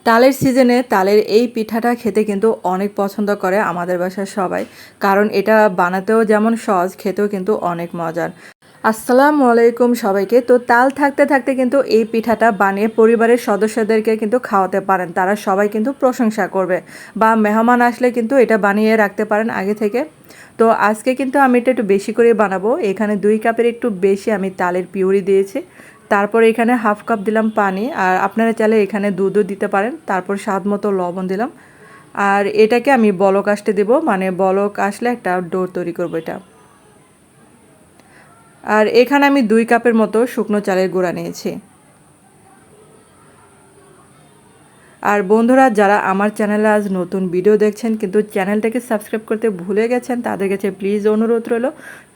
তালের সিজনে তালের এই পিঠাটা খেতে কিন্তু অনেক পছন্দ করে আমাদের বাসার সবাই, কারণ এটা বানাতেও যেমন সহজ, খেতেও কিন্তু অনেক মজার। আসসালামু আলাইকুম সবাইকে। তো তাল থাকতে থাকতে কিন্তু এই পিঠাটা বানিয়ে পরিবারের সদস্যদেরকে কিন্তু খাওয়াতে পারেন, তারা সবাই কিন্তু প্রশংসা করবে। বা মেহমান আসলে কিন্তু এটা বানিয়ে রাখতে পারেন আগে থেকে। তো আজকে কিন্তু আমি এটা একটু বেশি করে বানাবো। এখানে 2 কাপের একটু বেশি আমি তালের পিউরি দিয়েছি। তারপর এখানে হাফ কাপ দিলাম পানি, আর আপনারা চাইলে এখানে দুধও দিতে পারেন। তারপর স্বাদ মতো লবণ দিলাম। আর এটাকে আমি বলক আসতে দেবো, মানে বলক আসলে একটা ডো তৈরি করবো এটা। আর এখানে আমি 2 কাপের মতো শুকনো চালের গুঁড়া নিয়েছি। আর বন্ধুরা, যারা আমার চ্যানেলে আজ নতুন ভিডিও দেখছেন কিন্তু চ্যানেলটাকে সাবস্ক্রাইব করতে ভুলে গেছেন, তাদের কাছে প্লিজ অনুরোধ রইল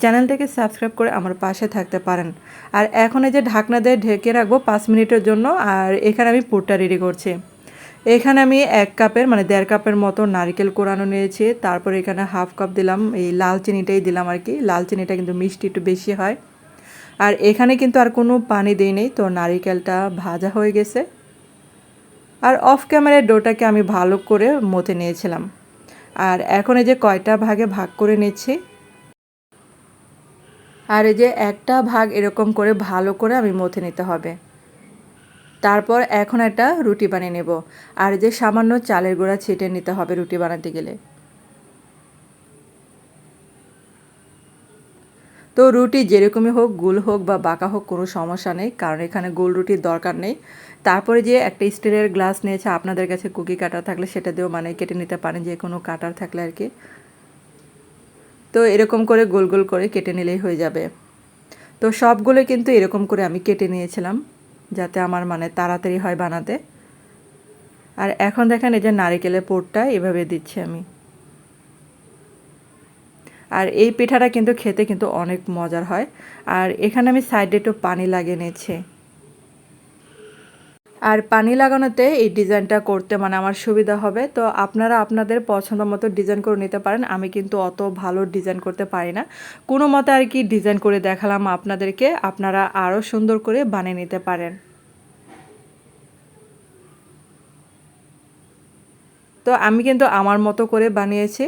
চ্যানেলটাকে সাবস্ক্রাইব করে আমার পাশে থাকতে পারেন। আর এখন এই যে ঢাকনা দিয়ে ঢেকে রাখবো 5 মিনিটের জন্য। আর এখানে আমি পুরটা রেডি করছি। এখানে আমি 1 কাপের মানে 1.5 কাপের মতো নারকেল কোরানো নিয়েছি। তারপর এখানে হাফ কাপ দিলাম এই লাল চিনিটাই দিলাম আর কি। লাল চিনিটা কিন্তু মিষ্টি একটু বেশি হয়। আর এখানে কিন্তু আর কোনো পানি দিই নেই, তো নারিকেলটা ভাজা হয়ে গেছে। আর অফ ক্যামেরায় ডোটাকে আমি ভালো করে মথে নিয়েছিলাম। আর এখন এই যে কয়টা ভাগে ভাগ করে নিচ্ছি। আর এই যে একটা ভাগ এরকম করে ভালো করে আমি মথে নিতে হবে। তারপর এখন একটা রুটি বানিয়ে নেব। আর যে সামান্য চালের গুঁড়া ছিটিয়ে নিতে হবে রুটি বানাতে গেলে। তো রুটি যেরকমই হোক, গোল হোক বা বাঁকা হোক, কোনো সমস্যা নেই, কারণ এখানে গোল রুটির দরকার নেই। তারপরে যে একটা স্টিলের গ্লাস নিয়েছে, আপনাদের কাছে কুকি কাটার থাকলে সেটা দিয়েও মানে কেটে নিতে পারেন, যে কোনো কাটার থাকলে আর কি। তো এরকম করে গোল গোল করে কেটে নিলেই হয়ে যাবে। তো সবগুলো কিন্তু এরকম করে আমি কেটে নিয়েছিলাম, যাতে আমার মানে তাড়াতাড়ি হয় বানাতে। আর এখন দেখেন এই যে নারিকেলের পুরটা এভাবে দিচ্ছি আমি। আর এই পিঠাটা কিন্তু খেতে কিন্তু অনেক মজার হয়। আর এখানে আমি সাইডে একটু পানি লাগিয়ে নিয়েছি। আর পানি লাগানোতে এই ডিজাইনটা করতে মানে আমার সুবিধা হবে। তো আপনারা আপনাদের পছন্দ মতো ডিজাইন করে নিতে পারেন। আমি কিন্তু অত ভালো ডিজাইন করতে পারি না, কোনো মতে আর কি ডিজাইন করে দেখালাম আপনাদেরকে, আপনারা আরও সুন্দর করে বানিয়ে নিতে পারেন। তো আমি কিন্তু আমার মতো করে বানিয়েছি।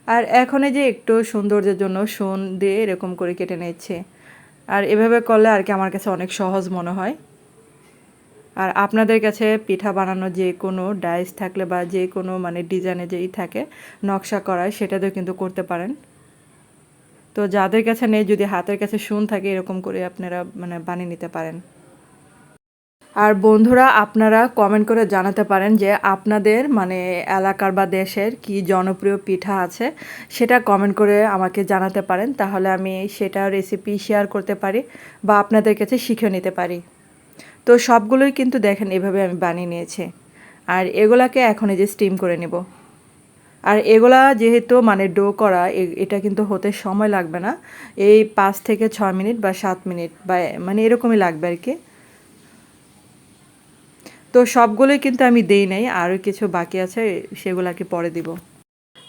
আর এখন এই যে একটু সৌন্দর্যের জন্য শোন দিয়ে এরকম করে কেটে নিচ্ছে। আর এভাবে করলে আর কি আমার কাছে অনেক সহজ মনে হয়। আর আপনাদের কাছে পিঠা বানানো যে কোনো ডাইস থাকলে বা যে কোনো মানে ডিজাইনে যেই থাকে নকশা করা, সেটাতেও কিন্তু করতে পারেন। তো যাদের কাছে নেই, যদি হাতের কাছে শুন থাকে, এরকম করে আপনারা মানে বানিয়ে নিতে পারেন। আর বন্ধুরা, আপনারা কমেন্ট করে জানাতে পারেন যে আপনাদের মানে এলাকার বা দেশের কি জনপ্রিয় পিঠা আছে, সেটা কমেন্ট করে আমাকে জানাতে পারেন। তাহলে আমি সেটা রেসিপি শেয়ার করতে পারি বা আপনাদের কাছে শিখে নিতে পারি। তো সবগুলোই কিন্তু দেখেন এভাবে আমি বানিয়ে নিয়েছি। আর এগুলাকে এখন এই যে স্টিম করে নেব। আর এগুলা যেহেতু মানে ডো করা, এটা কিন্তু হতে সময় লাগবে না। এই 5 থেকে 6 মিনিট বা 7 মিনিট বা মানে এরকমই লাগবে আর কি। তো সবগুলোই কিন্তু আমি দেই নাই, আরও কিছু বাকি আছে, সেগুলাকে পরে দিব।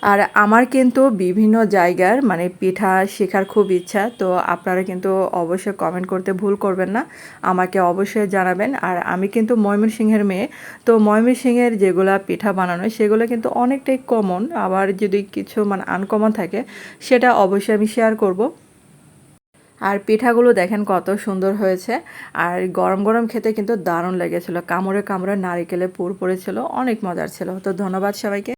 আর আমার কিন্তু বিভিন্ন জায়গার মানে পিঠা শেখার খুব ইচ্ছা। তো আপনারা কিন্তু অবশ্যই কমেন্ট করতে ভুল করবেন না, আমাকে অবশ্যই জানাবেন। আর আমি কিন্তু ময়মনসিংহের মেয়ে। তো ময়মনসিংহের যেগুলা পিঠা বানানো সেগুলো কিন্তু অনেকটাই কমন, আবার যদি কিছু মানে আনকমন থাকে সেটা অবশ্যই আমি শেয়ার করব। আর পিঠাগুলো দেখেন কত সুন্দর হয়েছে। আর গরম গরম খেতে কিন্তু দারুণ লেগেছিলো, কামড়ে কামড়ে নারিকেলে পুর পড়েছিল, অনেক মজার ছিল। তো ধন্যবাদ সবাইকে।